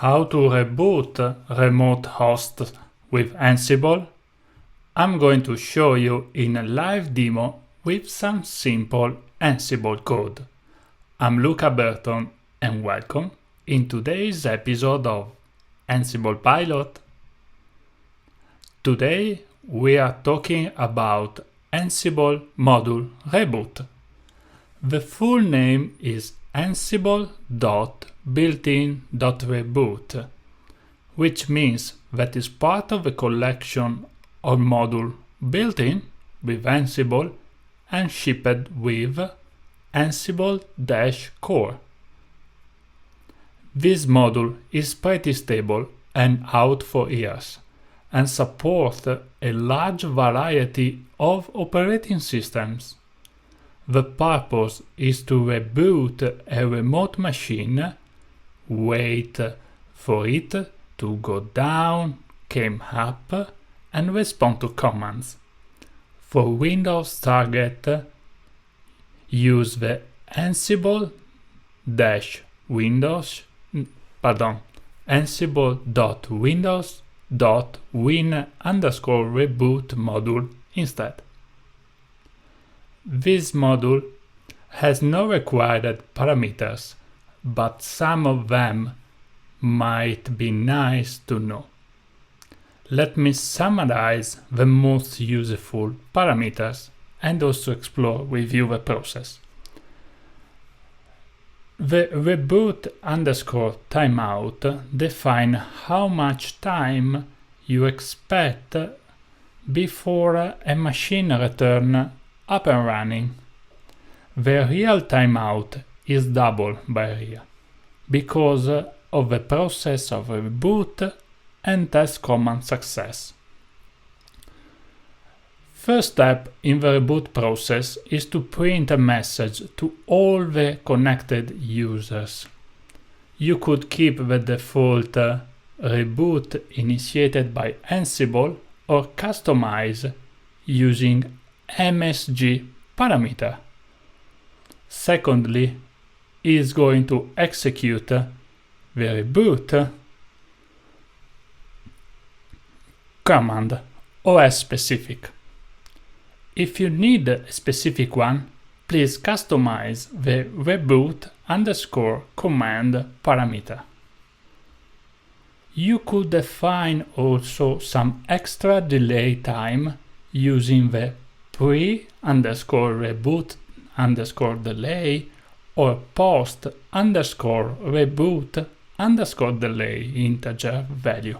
How to reboot remote hosts with Ansible? I'm going to show you in a live demo with some simple Ansible code. I'm Luca Burton and welcome in today's episode of Ansible Pilot. Today we are talking about Ansible module Reboot. The full name is Ansible.builtin.reboot, which means that is part of a collection of modules built in with Ansible and shipped with Ansible-core. This module is pretty stable and out for years and supports a large variety of operating systems. The purpose is to reboot a remote machine, wait for it to go down, come up, and respond to commands. For Windows target, use the Ansible-windows.win_reboot module instead. This module has no required parameters, but some of them might be nice to know. Let me summarize the most useful parameters and also explore with you the process. The reboot_timeout defines how much time you expect before a machine returns up and running. The real timeout is double by real because of the process of reboot and test command success. First step in the reboot process is to print a message to all the connected users. You could keep the default reboot initiated by Ansible or customize using MSG parameter. Secondly, is going to execute the reboot command OS specific. If you need a specific one, please customize the reboot_command parameter. You could define also some extra delay time using the pre_reboot_delay or post_reboot_delay integer value.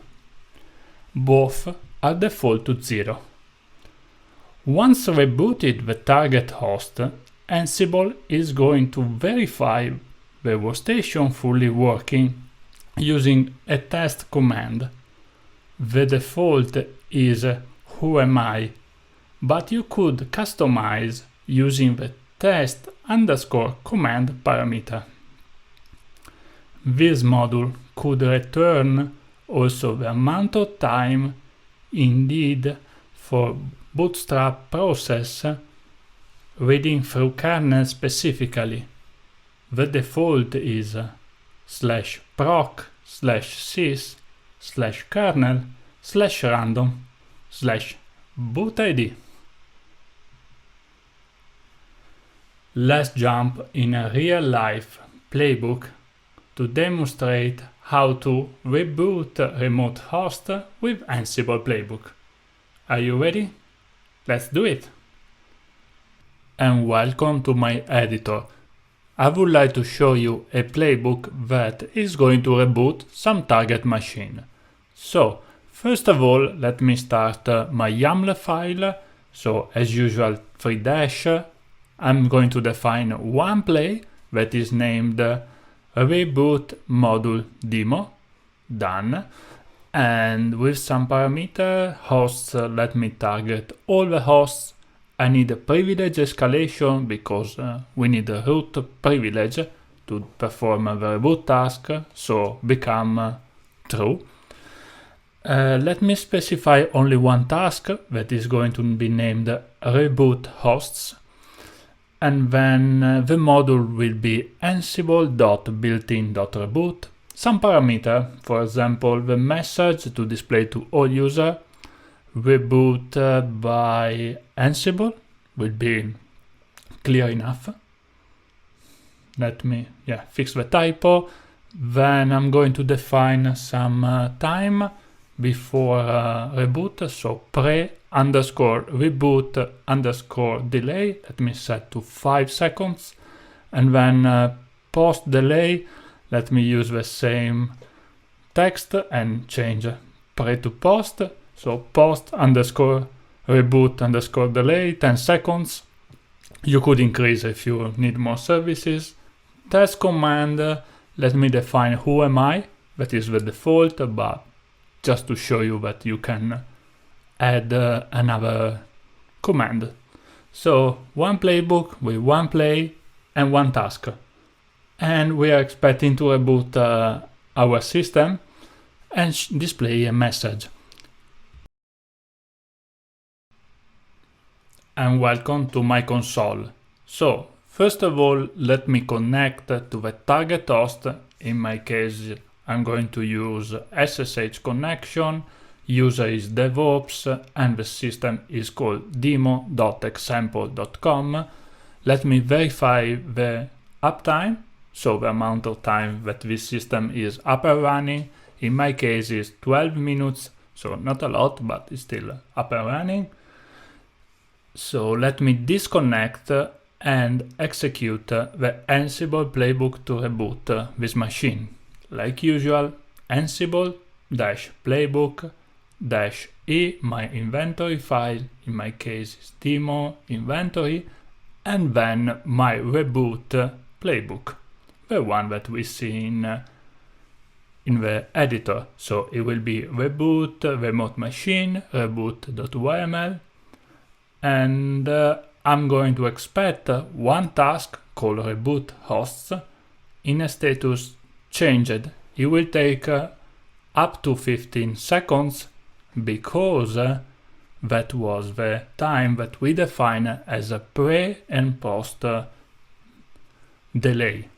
Both are default to 0. Once rebooted the target host, Ansible is going to verify the workstation fully working using a test command. The default is whoami, but you could customize using the test_command parameter. This module could return also the amount of time needed for bootstrap process reading through kernel specifically. The default is /proc/sys/kernel/random/bootid. Let's jump in a real-life playbook to demonstrate how to reboot a remote host with Ansible Playbook. Are you ready? Let's do it! And welcome to my editor. I would like to show you a playbook that is going to reboot some target machine. So, first of all, let me start my YAML file. So, as usual, 3-. I'm going to define one play that is named Reboot Module Demo. Done. And with some parameter hosts, let me target all the hosts. I need a privilege escalation because we need a root privilege to perform the reboot task, so become true. Let me specify only one task that is going to be named Reboot Hosts. and then the module will be ansible.builtin.reboot, some parameter, for example, the message to display to all users, reboot by Ansible will be clear enough. Let me fix the typo. Then I'm going to define some time before reboot, so pre_reboot_delay. Let me set to 5 seconds, and then post delay. Let me use the same text and change pre to post. So post_reboot_delay 10 seconds. You could increase if you need more services. Test command. Let me define who am I. That is the default, but just to show you that you can add another command. So one playbook with one play and one task. And we are expecting to reboot our system and display a message. And welcome to my console. So first of all, let me connect to the target host. In my case, I'm going to use SSH connection. User is DevOps and the system is called demo.example.com. Let me verify the uptime, so the amount of time that this system is up and running. In my case is 12 minutes, so not a lot, but it's still up and running. So let me disconnect and execute the Ansible playbook to reboot this machine. Like usual, Ansible-playbook-e, my inventory file, in my case is demo inventory, and then my reboot playbook, the one that we see in the editor. So it will be reboot remote machine, reboot.yml, and I'm going to expect one task called reboot hosts in a status changed. It will take up to 15 seconds because that was the time that we define as a pre and post delay.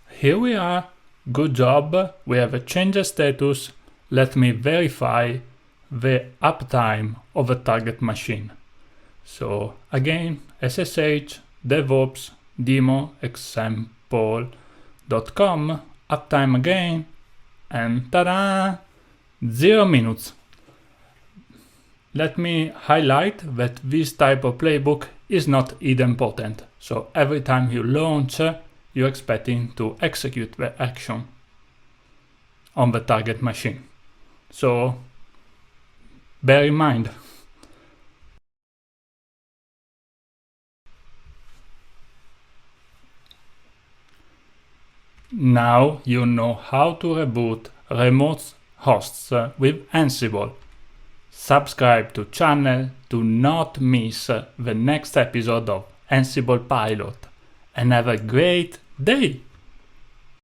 Here we are. Good job. We have a change status. Let me verify the uptime of the target machine. So again, SSH DevOps demo example.com, uptime again, and ta-da! 0 minutes. Let me highlight that this type of playbook is not idempotent. So every time you launch, you're expecting to execute the action on the target machine. So bear in mind. Now you know how to reboot remote hosts with Ansible. Subscribe to channel to not miss the next episode of Ansible Pilot, and have a great day!